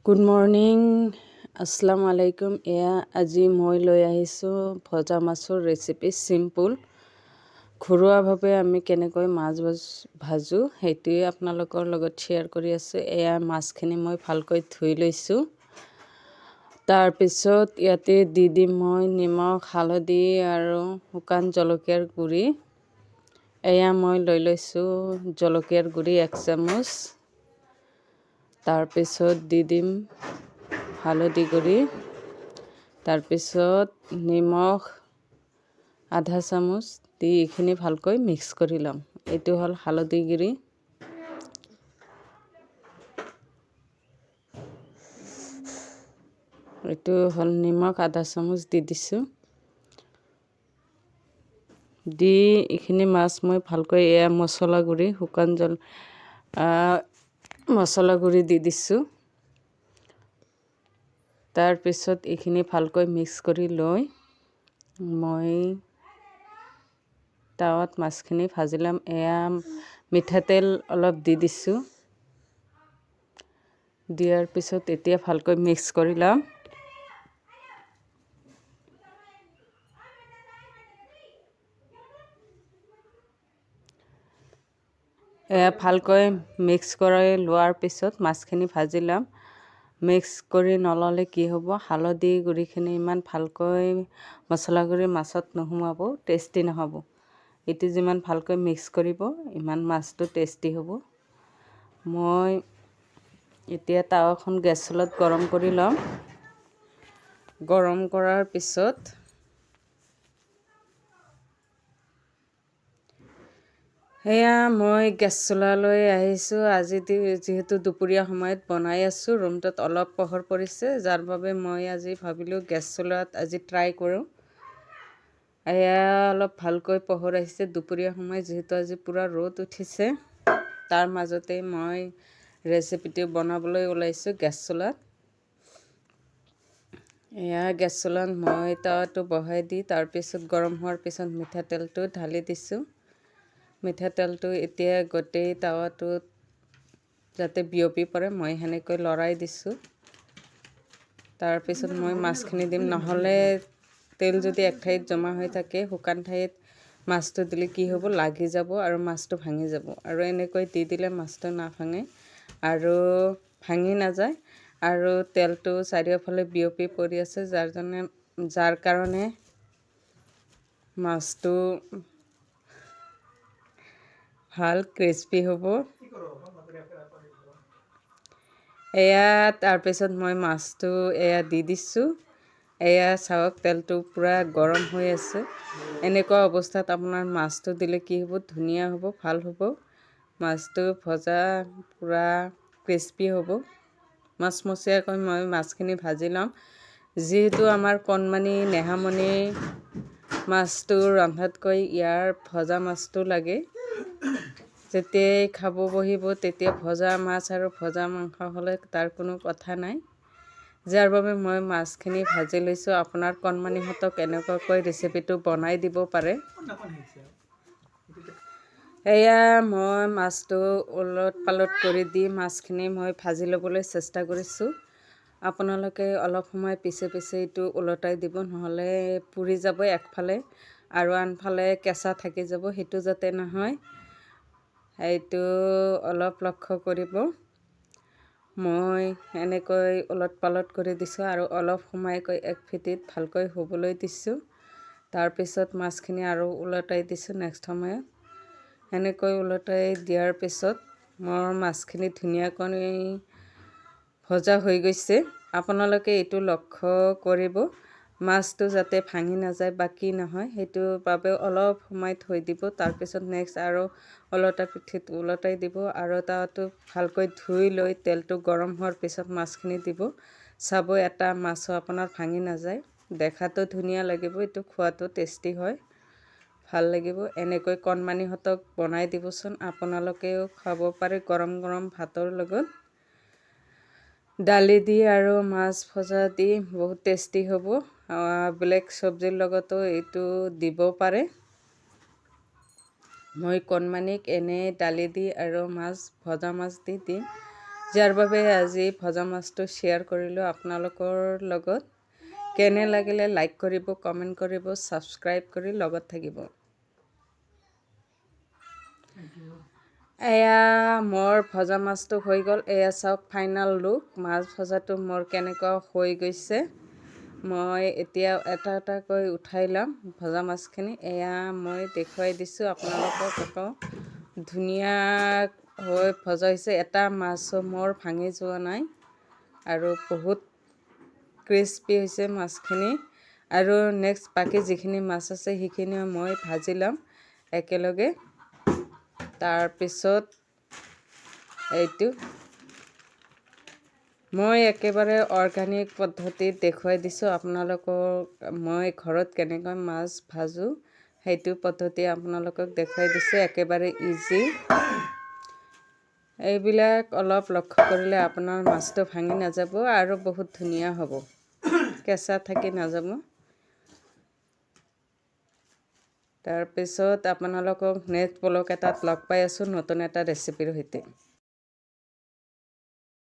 Good morning, আসসালামু আলাইকুম। আজি মই লৈ আহিছোঁ ভজা মাছৰ ৰেচিপি। চিম্পুল ঘৰুৱাভাৱে আমি কেনেকৈ মাছ ভাজোঁ সেইটোৱে আপোনালোকৰ লগত শ্বেয়াৰ কৰি আছোঁ। মাছখিনি মই ভালকৈ ধুই লৈছোঁ। তাৰপিছত ইয়াতে দি দিম মই নিমখ, হালধি আৰু শুকান জলকীয়াৰ গুড়ি। মই লৈ লৈছোঁ জলকীয়াৰ গুড়ি 1 চামুচ। তাৰপিছত দি দিম হালধি গুড়ি, তাৰপিছত নিমখ আধা চামুচ দি এইখিনি ভালকৈ মিক্স কৰি ল'ম। এইটো হ'ল হালধি গুড়ি, এইটো হ'ল নিমখ আধা চামুচ দি দিছোঁ। দি এইখিনি মাছ মই ভালকৈ মছলা গুড়ি মছলা গুড়ি দি দিছোঁ। তাৰপিছত এইখিনি ভালকৈ মিক্স কৰি লৈ মই টাৱাত মাছখিনি ভাজি ল'ম। মিঠাতেল অলপ দি দিছোঁ। দিয়াৰ পিছত এতিয়া ভালকৈ মিক্স কৰি ল'ম। ভালকৈ মিক্স কৰি লোৱাৰ পিছত মাছখিনি ভাজি ল'ম। মিক্স কৰি নল'লে কি হ'ব, হালধি গুড়িখিনি ইমান ভালকৈ মছলা গুড়ি মাছত নোসোমাব, টেষ্টি নহ'ব। এইটো যিমান ভালকৈ মিক্স কৰিব ইমান মাছটো টেষ্টি হ'ব। মই এতিয়া টাৱাখন গেছত গৰম কৰি ল'ম। গৰম কৰাৰ পিছত মই গেছ চুলালৈ আহিছোঁ। আজি যিহেতু দুপৰীয়া সময়ত বনাই আছোঁ, ৰুমটোত অলপ পোহৰ পৰিছে, যাৰ বাবে মই আজি ভাবিলোঁ গেছ চুলাত আজি ট্ৰাই কৰোঁ। অলপ ভালকৈ পোহৰ আহিছে দুপৰীয়া সময়, যিহেতু আজি পূৰা ৰ'দ উঠিছে। তাৰ মাজতে মই ৰেচিপিটো বনাবলৈ ওলাইছোঁ গেছ চুলাত। গেছ চুলাত মই টাৱাটো বহাই দি তাৰপিছত গৰম হোৱাৰ পিছত মিঠাতেলটো ঢালি দিছোঁ। মিঠাতেলটো এতিয়া গোটেই টাৱাটোত যাতে বিয়পি পৰে মই সেনেকৈ লৰাই দিছোঁ। তাৰপিছত মই মাছখিনি দিম, নহ'লে তেল যদি এক ঠাইত জমা হৈ থাকে, শুকান ঠাইত মাছটো দিলে কি হ'ব, লাগি যাব আৰু মাছটো ভাঙি যাব। আৰু এনেকৈ দি দিলে মাছটো নাভাঙে আৰু ভাঙি নাযায় আৰু তেলটো চাৰিওফালে বিয়পি পৰি আছে, যাৰ কাৰণে মাছটো ভাল ক্ৰিস্পি হ'ব। তাৰপিছত মই মাছটো দি দিছোঁ। চাওক, তেলটো পূৰা গৰম হৈ আছে। এনেকুৱা অৱস্থাত আপোনাৰ মাছটো দিলে কি হ'ব, ধুনীয়া হ'ব, ভাল হ'ব। মাছটো ভজা পূৰা ক্ৰিস্পি হ'ব। মচমচীয়াকৈ মই মাছখিনি ভাজি ল'ম। যিহেতু আমাৰ কণমানি নেহামণি মাছটো ৰন্ধাতকৈ ইয়াৰ ভজা মাছটো লাগে। যেতিয়াই খাব বহিব তেতিয়া ভজা মাছ আৰু ভজা মাংস হ'লে তাৰ কোনো কথা নাই। যাৰ বাবে মই মাছখিনি ভাজি লৈছোঁ। আপোনাৰ কণমানিহঁতক এনেকুৱাকৈ ৰেচিপিটো বনাই দিব পাৰে। মই মাছটো ওলট পালট কৰি দি মাছখিনি মই ভাজি ল'বলৈ চেষ্টা কৰিছোঁ। আপোনালোকে অলপ সময় পিছে পিছে এইটো ওলটাই দিব, নহ'লে পুৰি যাব একফালে আৰু আনফালে কেঁচা থাকি যাব। সেইটো যাতে নহয়, সেইটো অলপ লক্ষ্য কৰিব। মই এনেকৈ ওলট পালট কৰি দিছোঁ আৰু অলপ সময়কৈ এক ভিতিত ভালকৈ হ'বলৈ দিছোঁ। তাৰপিছত মাছখিনি আৰু ওলটাই দিছোঁ নেক্সট সময়ত। এনেকৈ ওলটাই দিয়াৰ পিছত মোৰ মাছখিনি ধুনীয়াকৈ ভজা হৈ গৈছে। আপোনালোকে এইটো লক্ষ্য কৰিব, মাছটো যাতে ভাঙি নাযায় বা কি নহয়, সেইটোৰ বাবে অলপ সময় থৈ দিব। তাৰপিছত নেক্সট আৰু ওলটা পিঠিত ওলটাই দিব আৰু টাৱাটো ভালকৈ ধুই লৈ তেলটো গৰম হোৱাৰ পিছত মাছখিনি দিব। চাব, এটা মাছো আপোনাৰ ভাঙি নাযায়। দেখাতো ধুনীয়া লাগিব, এইটো খোৱাটো টেষ্টি হয়, ভাল লাগিব। এনেকৈ কণমানিহঁতক বনাই দিবচোন, আপোনালোকেও খাব পাৰে গৰম গৰম ভাতৰ লগত। দালি দি আৰু মাছ ভজা দি বহুত টেষ্টি হ'ব। বেলেগ চব্জিৰ লগতো এইটো দিব পাৰে। মই কণমানিক দালি দি আৰু ভজা মাছ দি দিম। যাৰ বাবে আজি ভজা মাছটো শ্বেয়াৰ কৰিলোঁ আপোনালোকৰ লগত। কেনে লাগিলে লাইক কৰিব, কমেণ্ট কৰিব, ছাবস্ক্ৰাইব কৰি লগত থাকিব। এয়া মোৰ ভজা মাছটো হৈ গ'ল। এয়া চাওক ফাইনেল লুক। মাছ ভজাটো মোৰ কেনেকুৱা হৈ গৈছে। মই এতিয়া এটা এটাকৈ উঠাই ল'ম ভজা মাছখিনি। এয়া মই দেখুৱাই দিছোঁ আপোনালোকক। আকৌ ধুনীয়া হৈ ভজা হৈছে। এটা মাছো মোৰ ভাঙি যোৱা নাই আৰু বহুত ক্ৰিস্পি হৈছে মাছখিনি। আৰু নেক্সট বাকী যিখিনি মাছ আছে সেইখিনিও মই ভাজি ল'ম একেলগে। তাৰপিছত এইটো মই একেবাৰে অৰ্গেনিক পদ্ধতিত দেখুৱাই দিছোঁ আপোনালোকক। মই ঘৰত কেনেকৈ মাছ ভাজোঁ সেইটো পদ্ধতি আপোনালোকক দেখুৱাই দিছোঁ, একেবাৰে ইজি। এইবিলাক অলপ লক্ষ্য কৰিলে আপোনাৰ মাছটো ভাঙি নাযাব আৰু বহুত ধুনীয়া হ'ব, কেঁচা থাকি নাযাব। তাৰপিছত আপোনালোকক নেক্সট ব্লগ এটাত লগ পাই আছোঁ নতুন এটা ৰেচিপিৰ সৈতে।